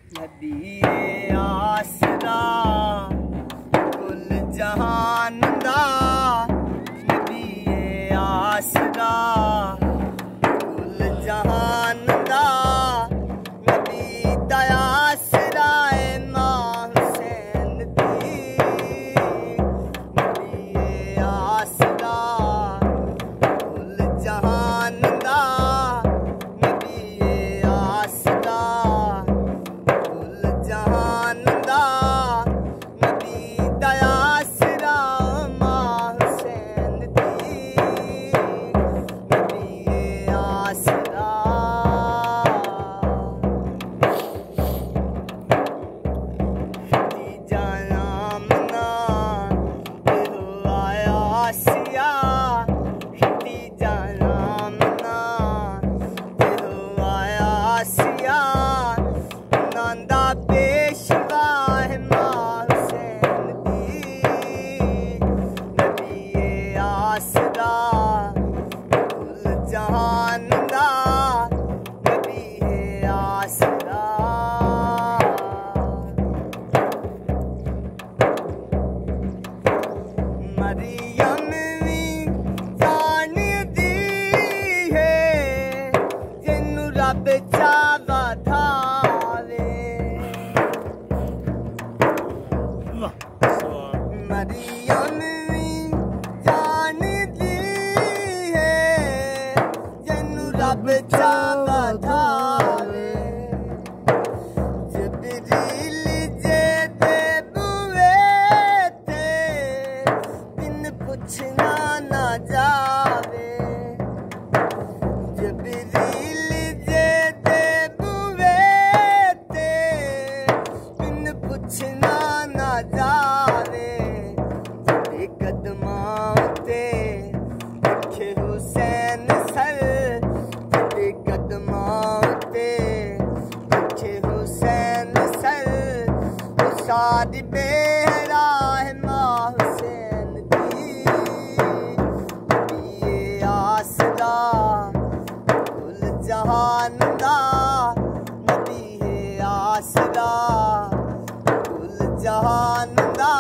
नबी आसरा कुल जहान दा, नबी आसरा कुल जहान दा, नबी दा आसरा मां हुसैन दी, नबी आसरा कुल जहान दा, नबी आसरा जहान दा, नबी दा आसरा मां हुसैन दी, नबी आसरा। खदीजा आमना दिलो आया आसिया, खदीजा आमना दिलो आया आसिया, नंदा पेशवा है मां हुसैन दी, नबी आसरा कुल जहान दा, नबी आसरा। मरियम भी जान दी है जिन्नू रब चावा था, मरियम भी जान दी है जिन्नू रब चावा धावे, जबरील जे दे बुए ते बिन पुछना ना जावे, जबरील जे दे बुए ते बिन पुछना ना जावे, कदमां ते रखे हुसैन सर, तेरे कदमां ते रखे हुसैन सर, वो सारी बेहरा है मां हुसैन दी, नबी आसरा कुल जहान दा, नबी आसरा कुल जहान दा।